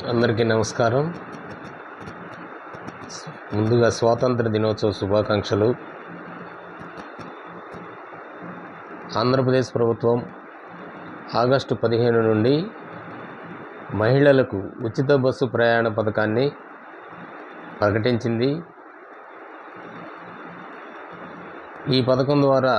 అందరికీ నమస్కారం. ముందుగా స్వాతంత్ర దినోత్సవ శుభాకాంక్షలు. ఆంధ్రప్రదేశ్ ప్రభుత్వం ఆగస్టు 15 నుండి మహిళలకు ఉచిత బస్సు ప్రయాణ పథకాన్ని ప్రకటించింది. ఈ పథకం ద్వారా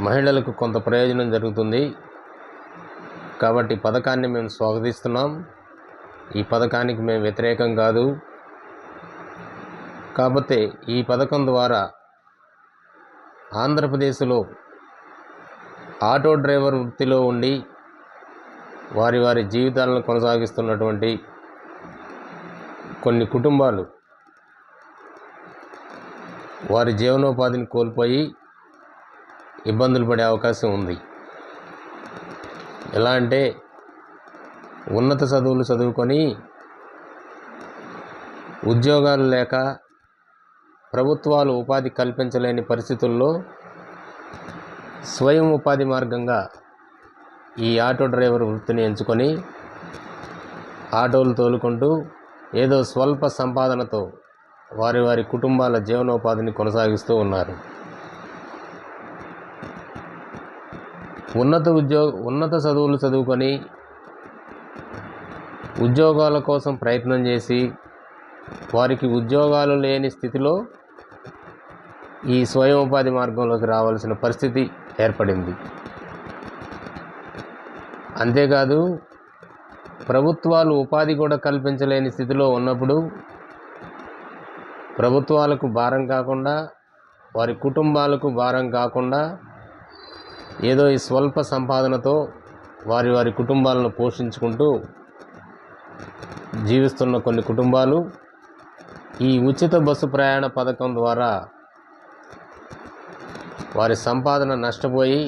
మహిళలకు కొంత ప్రయోజనం జరుగుతుంది కాబట్టి పథకాన్ని మేము స్వాగతిస్తున్నాం. ఈ పథకానికి మేము వ్యతిరేకం కాదు. కాకపోతే ఈ పథకం ద్వారా ఆంధ్రప్రదేశ్లో ఆటో డ్రైవర్ వృత్తిలో ఉండి వారి జీవితాలను కొనసాగిస్తున్నటువంటి కొన్ని కుటుంబాలు వారి జీవనోపాధిని కోల్పోయి ఇబ్బందులు పడే అవకాశం ఉంది. ఎలా అంటే ఉన్నత చదువులు చదువుకొని ఉద్యోగాలు లేక ప్రభుత్వాలు ఉపాధి కల్పించలేని పరిస్థితుల్లో స్వయం ఉపాధి మార్గంగా ఈ ఆటో డ్రైవర్ వృత్తిని ఎంచుకొని ఆటోలు తోలుకుంటూ ఏదో స్వల్ప సంపాదనతో వారి కుటుంబాల జీవనోపాధిని కొనసాగిస్తూ ఉన్నారు. ఉన్నత చదువులు చదువుకొని ఉద్యోగాల కోసం ప్రయత్నం చేసి వారికి ఉద్యోగాలు లేని స్థితిలో ఈ స్వయం ఉపాధి మార్గంలోకి రావాల్సిన పరిస్థితి ఏర్పడింది. అంతేకాదు ప్రభుత్వాలు ఉపాధి కూడా కల్పించలేని స్థితిలో ఉన్నప్పుడు ప్రభుత్వాలకు భారం కాకుండా వారి కుటుంబాలకు భారం కాకుండా ఏదో ఈ స్వల్ప సంపాదనతో వారి కుటుంబాలను పోషించుకుంటూ జీవిస్తున్న కొన్ని కుటుంబాలు ఈ ఉచిత బస్సు ప్రయాణ పథకం ద్వారా వారి సంపాదన నష్టపోయి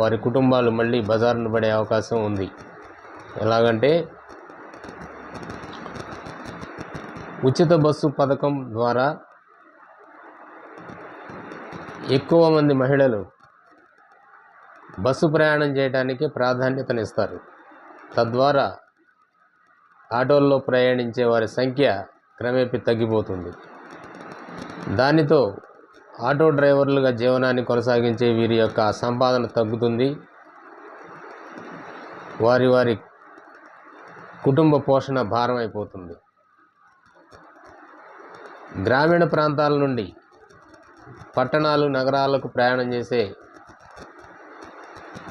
వారి కుటుంబాలు మళ్ళీ బజారును పడే అవకాశం ఉంది. ఎలాగంటే ఉచిత బస్సు పథకం ద్వారా ఎక్కువ మంది మహిళలు బస్సు ప్రయాణం చేయడానికి ప్రాధాన్యతనిస్తారు. తద్వారా ఆటోల్లో ప్రయాణించే వారి సంఖ్య క్రమేపీ తగ్గిపోతుంది. దానితో ఆటో డ్రైవర్లుగా జీవనాన్ని కొనసాగించే వీరి యొక్క సంపాదన తగ్గుతుంది. వారి కుటుంబ పోషణ భారం అయిపోతుంది. గ్రామీణ ప్రాంతాల నుండి పట్టణాలు నగరాలకు ప్రయాణం చేసే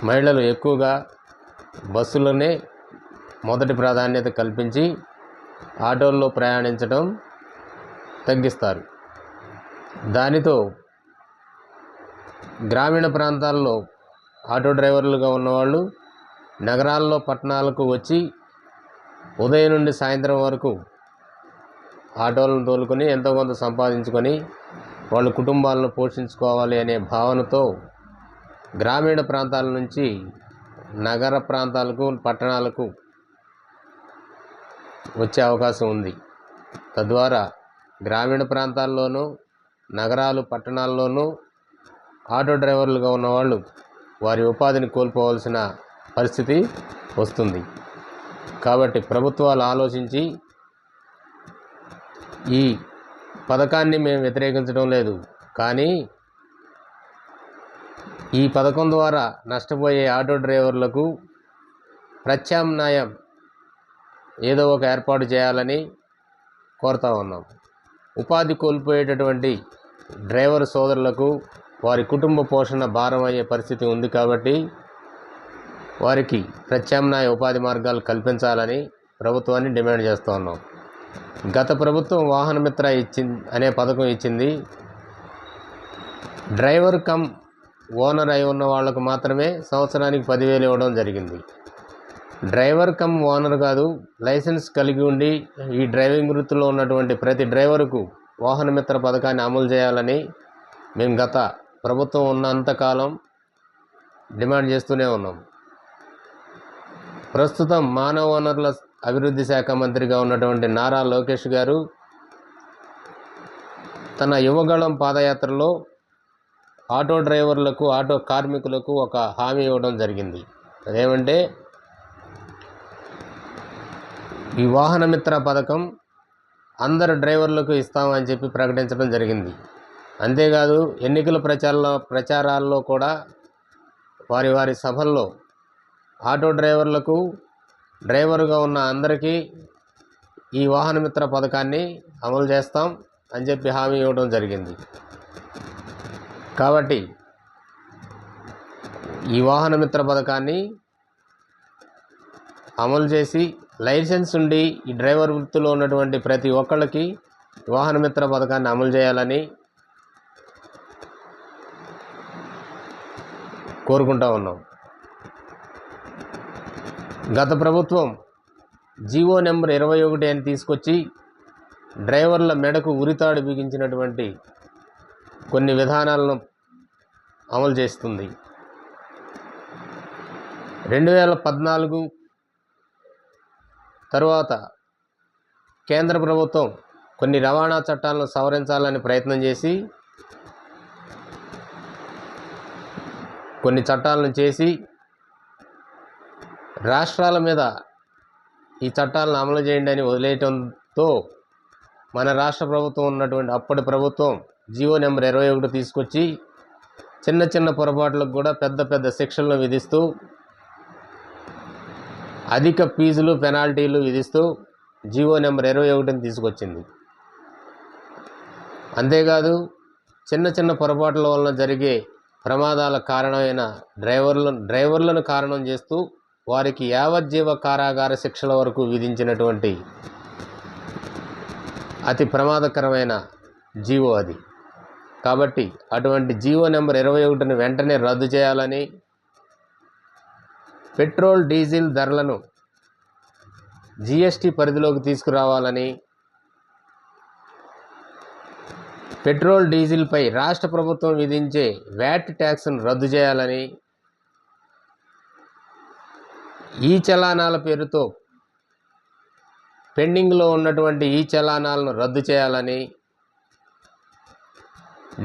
మహిళలు ఎక్కువగా బస్సులోనే మొదటి ప్రాధాన్యత కల్పించి ఆటోల్లో ప్రయాణించడం తగ్గిస్తారు. దానితో గ్రామీణ ప్రాంతాల్లో ఆటో డ్రైవర్లుగా ఉన్నవాళ్ళు నగరాల్లో పట్టణాలకు వచ్చి ఉదయం నుండి సాయంత్రం వరకు ఆటోలను తోలుకొని ఎంతో కొంత సంపాదించుకొని వాళ్ళ కుటుంబాలను పోషించుకోవాలి అనే భావనతో గ్రామీణ ప్రాంతాల నుంచి నగర ప్రాంతాలకు పట్టణాలకు వచ్చే అవకాశం ఉంది. తద్వారా గ్రామీణ ప్రాంతాల్లోనూ నగరాలు పట్టణాల్లోనూ ఆటో డ్రైవర్లుగా ఉన్నవాళ్ళు వారి ఉపాధిని కోల్పోవాల్సిన పరిస్థితి వస్తుంది. కాబట్టి ప్రభుత్వాలు ఆలోచించి ఈ పథకాన్ని మేము వ్యతిరేకించడం లేదు, కానీ ఈ పథకం ద్వారా నష్టపోయే ఆటో డ్రైవర్లకు ప్రత్యామ్నాయం ఏదో ఒక ఏర్పాటు చేయాలని కోరుతా ఉన్నాం. ఉపాధి కోల్పోయేటటువంటి డ్రైవర్ సోదరులకు వారి కుటుంబ పోషణ భారం అయ్యే పరిస్థితి ఉంది కాబట్టి వారికి ప్రత్యామ్నాయ ఉపాధి మార్గాలు కల్పించాలని ప్రభుత్వాన్ని డిమాండ్ చేస్తూ ఉన్నాం. గత ప్రభుత్వం వాహన మిత్ర అనే పథకం ఇచ్చింది. డ్రైవర్ కమ్ ఓనర్ అయి ఉన్న వాళ్లకు మాత్రమే సంవత్సరానికి 10,000 ఇవ్వడం జరిగింది. డ్రైవర్ కమ్ ఓనర్ కాదు, లైసెన్స్ కలిగి ఉండి ఈ డ్రైవింగ్ వృత్తిలో ఉన్నటువంటి ప్రతి డ్రైవర్కు వాహన మిత్ర పథకాన్ని అమలు చేయాలని మేము గత ప్రభుత్వం ఉన్నంతకాలం డిమాండ్ చేస్తూనే ఉన్నాం. ప్రస్తుతం మానవ వనరుల అభివృద్ధి శాఖ మంత్రిగా ఉన్నటువంటి నారా లోకేష్ గారు తన యువగళం పాదయాత్రలో ఆటో డ్రైవర్లకు ఆటో కార్మికులకు ఒక హామీ ఇవ్వడం జరిగింది. అదేమంటే ఈ వాహన మిత్ర పథకం అందరు డ్రైవర్లకు ఇస్తామని చెప్పి ప్రకటించడం జరిగింది. అంతేకాదు ఎన్నికల ప్రచారాల్లో కూడా వారి వారి సభల్లో ఆటో డ్రైవర్లకు, డ్రైవర్గా ఉన్న అందరికీ ఈ వాహన మిత్ర పథకాన్ని అమలు చేస్తాం అని చెప్పి హామీ ఇవ్వడం జరిగింది. కాబట్టి ఈ వాహన మిత్ర పథకాన్ని అమలు చేసి లైసెన్స్ ఉండి ఈ డ్రైవర్ వృత్తిలో ఉన్నటువంటి ప్రతి ఒక్కళ్ళకి వాహన మిత్ర పథకాన్ని అమలు చేయాలని కోరుకుంటా ఉన్నాం. గత ప్రభుత్వం జీవో నెంబర్ 21 అని తీసుకొచ్చి డ్రైవర్ల మెడకు ఉరితాడు బిగించినటువంటి కొన్ని విధానాలను అమలు చేస్తుంది. 2014 తరువాత కేంద్ర ప్రభుత్వం కొన్ని రవాణా చట్టాలను సవరించాలని ప్రయత్నం చేసి కొన్ని చట్టాలను చేసి రాష్ట్రాల మీద ఈ చట్టాలను అమలు చేయండి అని వదిలేయటంతో మన రాష్ట్ర ప్రభుత్వం ఉన్నటువంటి అప్పటి ప్రభుత్వం జీవో నెంబర్ 21 తీసుకొచ్చి చిన్న చిన్న పొరపాట్లకు కూడా పెద్ద పెద్ద శిక్షలను విధిస్తూ అధిక ఫీజులు పెనాల్టీలు విధిస్తూ జీవో నెంబర్ 21ని తీసుకొచ్చింది. అంతేకాదు చిన్న చిన్న పొరపాట్ల వలన జరిగే ప్రమాదాల కారణమైన డ్రైవర్లను కారణం చేస్తూ వారికి యావజ్జీవ కారాగార శిక్షల వరకు విధించినటువంటి అతి ప్రమాదకరమైన జీవో అది. కాబట్టి అటువంటి జీవో నెంబర్ 21ని వెంటనే రద్దు చేయాలని, పెట్రోల్ డీజిల్ ధరలను జీఎస్టీ పరిధిలోకి తీసుకురావాలని, పెట్రోల్ డీజిల్పై రాష్ట్ర ప్రభుత్వం విధించే వ్యాట్ ట్యాక్స్ను రద్దు చేయాలని, ఈ చలానాల పేరుతో పెండింగ్లో ఉన్నటువంటి ఈ చలానాలను రద్దు చేయాలని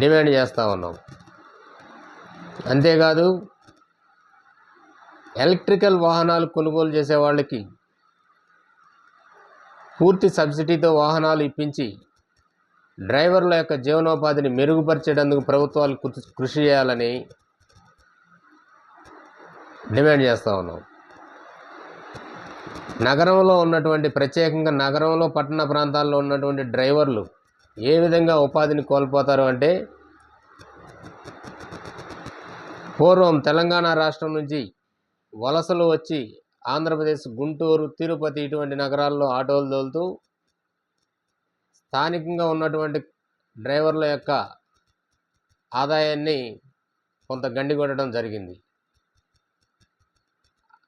డిమాండ్ చేస్తూ ఉన్నాం. అంతేకాదు ఎలక్ట్రికల్ వాహనాలు కొనుగోలు చేసే వాళ్ళకి పూర్తి సబ్సిడీతో వాహనాలు ఇప్పించి డ్రైవర్ల యొక్క జీవనోపాధిని మెరుగుపరిచేందుకు ప్రభుత్వాలు కృషి చేయాలని డిమాండ్ చేస్తూ ఉన్నాం. నగరంలో ఉన్నటువంటి ప్రత్యేకంగా నగరంలో పట్టణ ప్రాంతాల్లో ఉన్నటువంటి డ్రైవర్లు ఏ విధంగా ఉపాధిని కోల్పోతారు అంటే, పూర్వం తెలంగాణ రాష్ట్రం నుంచి వలసలు వచ్చి ఆంధ్రప్రదేశ్, గుంటూరు, తిరుపతి ఇటువంటి నగరాల్లో ఆటోలు తోలుతూ స్థానికంగా ఉన్నటువంటి డ్రైవర్ల యొక్క ఆదాయాన్ని కొంత గండికొట్టడం జరిగింది.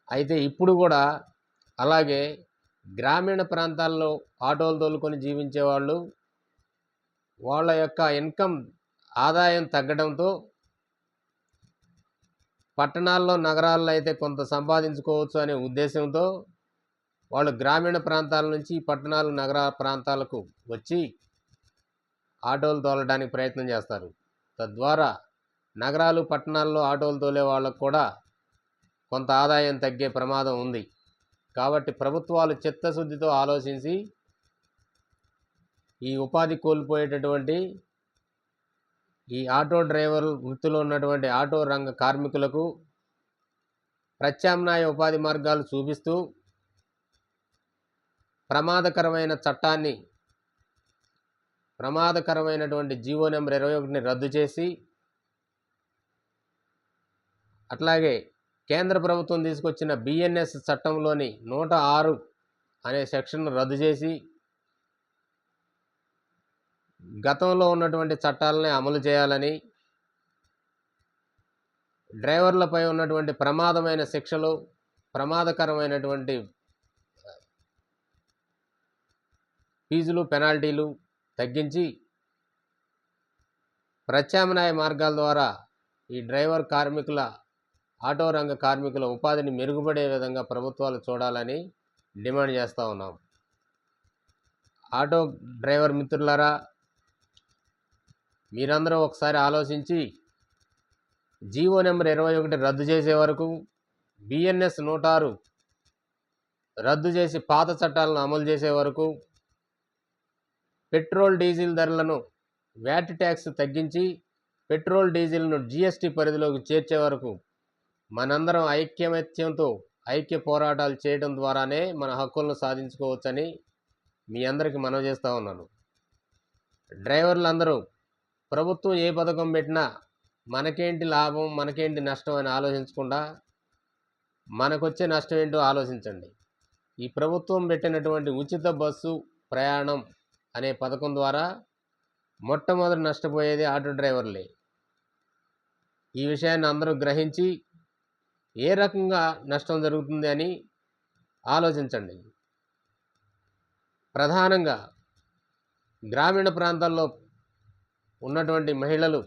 అయితే ఇప్పుడు కూడా అలాగే గ్రామీణ ప్రాంతాల్లో ఆటోలు తోలుకొని జీవించే వాళ్ళు వాళ్ళ యొక్క ఇన్కమ్ ఆదాయం తగ్గడంతో పట్టణాల్లో, నగరాల్లో అయితే కొంత సంపాదించుకోవచ్చు అనే ఉద్దేశంతో వాళ్ళు గ్రామీణ ప్రాంతాల నుంచి పట్టణాలు, నగర ప్రాంతాలకు వచ్చి ఆటోలు తోలడానికి ప్రయత్నం చేస్తారు. తద్వారా నగరాలు, పట్టణాల్లో ఆటోలు తోలే వాళ్ళకు కూడా కొంత ఆదాయం తగ్గే ప్రమాదం ఉంది. కాబట్టి ప్రభుత్వాలు చిత్తశుద్ధితో ఆలోచించి ఈ ఉపాధి కోల్పోయేటటువంటి ఈ ఆటో డ్రైవర్ వృత్తిలో ఉన్నటువంటి ఆటో రంగ కార్మికులకు ప్రత్యామ్నాయ ఉపాధి మార్గాలు చూపిస్తూ ప్రమాదకరమైనటువంటి జీవో నెంబర్ 21ని రద్దు చేసి, అట్లాగే కేంద్ర ప్రభుత్వం తీసుకొచ్చిన బిఎన్ఎస్ చట్టంలోని 106 అనే సెక్షన్ను రద్దు చేసి గతంలో ఉన్నటువంటి చట్టాలనే అమలు చేయాలని, డ్రైవర్లపై ఉన్నటువంటి ప్రమాదమైన శిక్షలు, ప్రమాదకరమైనటువంటి ఫీజులు, పెనాల్టీలు తగ్గించి ప్రత్యామ్నాయ మార్గాల ద్వారా ఈ డ్రైవర్ కార్మికుల, ఆటో రంగ కార్మికుల ఉపాధిని మెరుగుపడే విధంగా ప్రభుత్వాలు చూడాలని డిమాండ్ చేస్తూ ఉన్నాం. ఆటో డ్రైవర్ మిత్రులారా, మీరందరూ ఒకసారి ఆలోచించి జీవో నెంబర్ 21 రద్దు చేసే వరకు, బిఎన్ఎస్ 106 రద్దు చేసి పాత చట్టాలను అమలు చేసే వరకు, పెట్రోల్ డీజిల్ ధరలను వ్యాట్ ట్యాక్స్ తగ్గించి పెట్రోల్ డీజిల్ను జీఎస్టీ పరిధిలోకి చేర్చే వరకు మనందరం ఐక్యమత్యంతో ఐక్య పోరాటాలు చేయడం ద్వారానే మన హక్కులను సాధించుకోవచ్చని మీ అందరికీ మనవి చేస్తూ ఉన్నాను. డ్రైవర్లందరూ ప్రభుత్వం ఏ పథకం పెట్టినా మనకేంటి లాభం, మనకేంటి నష్టం అని ఆలోచించకుండా మనకొచ్చే నష్టం ఏంటో ఆలోచించండి. ఈ ప్రభుత్వం పెట్టినటువంటి ఉచిత బస్సు ప్రయాణం అనే పథకం ద్వారా మొట్టమొదటి నష్టపోయేది ఆటో డ్రైవర్లే. ఈ విషయాన్ని అందరూ గ్రహించి ఏ రకంగా నష్టం జరుగుతుంది అని ఆలోచించండి. ప్రధానంగా గ్రామీణ ప్రాంతాల్లో ఉన్నటువంటి మహిళలు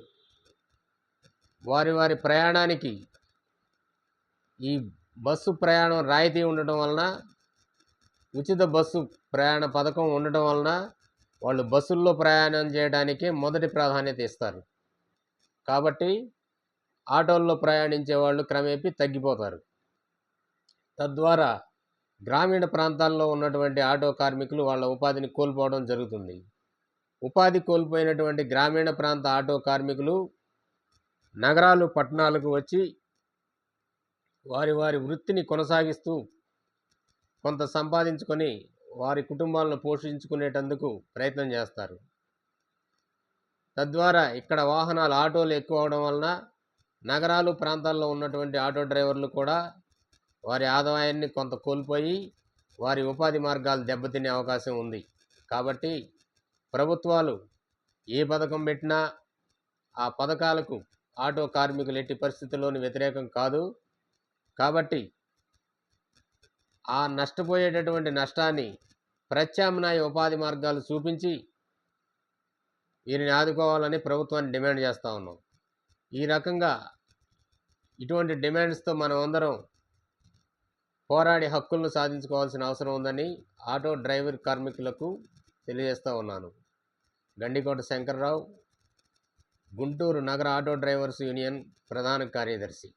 వారి వారి ప్రయాణానికి ఈ బస్సు ప్రయాణం రాయితీ ఉండటం వలన, ఉచిత బస్సు ప్రయాణ పథకం ఉండటం వలన వాళ్ళు బస్సుల్లో ప్రయాణం చేయడానికే మొదటి ప్రాధాన్యత ఇస్తారు. కాబట్టి ఆటోల్లో ప్రయాణించే వాళ్ళు క్రమేపీ తగ్గిపోతారు. తద్వారా గ్రామీణ ప్రాంతాల్లో ఉన్నటువంటి ఆటో కార్మికులు వాళ్ళ ఉపాధిని కోల్పోవడం జరుగుతుంది. ఉపాధి కోల్పోయినటువంటి గ్రామీణ ప్రాంత ఆటో కార్మికులు నగరాలు, పట్టణాలకు వచ్చి వారి వారి వృత్తిని కొనసాగిస్తూ కొంత సంపాదించుకొని వారి కుటుంబాలను పోషించుకునేటందుకు ప్రయత్నం చేస్తారు. తద్వారా ఇక్కడ వాహనాలు, ఆటోలు ఎక్కువ అవడం వలన నగరాలు, ప్రాంతాల్లో ఉన్నటువంటి ఆటో డ్రైవర్లు కూడా వారి ఆదాయాన్ని కొంత కోల్పోయి వారి ఉపాధి మార్గాలు దెబ్బతినే అవకాశం ఉంది. కాబట్టి ప్రభుత్వాలు ఏ పథకం పెట్టినా ఆ పథకాలకు ఆటో కార్మికులు ఎట్టి పరిస్థితుల్లోనూ వ్యతిరేకం కాదు. కాబట్టి ఆ నష్టపోయేటటువంటి నష్టాన్ని ప్రత్యామ్నాయ ఉపాధి మార్గాలు చూపించి వీరిని ఆదుకోవాలని ప్రభుత్వాన్ని డిమాండ్ చేస్తూ ఉన్నాం. ఈ రకంగా ఇటువంటి డిమాండ్స్తో మనం అందరం పోరాడి హక్కులను సాధించుకోవాల్సిన అవసరం ఉందని ఆటో డ్రైవర్ కార్మికులకు తెలియజేస్తూ ఉన్నాను. గండికోట శంకర్రావు, గుంటూరు నగర ఆటో డ్రైవర్స్ యూనియన్ ప్రధాన కార్యదర్శి.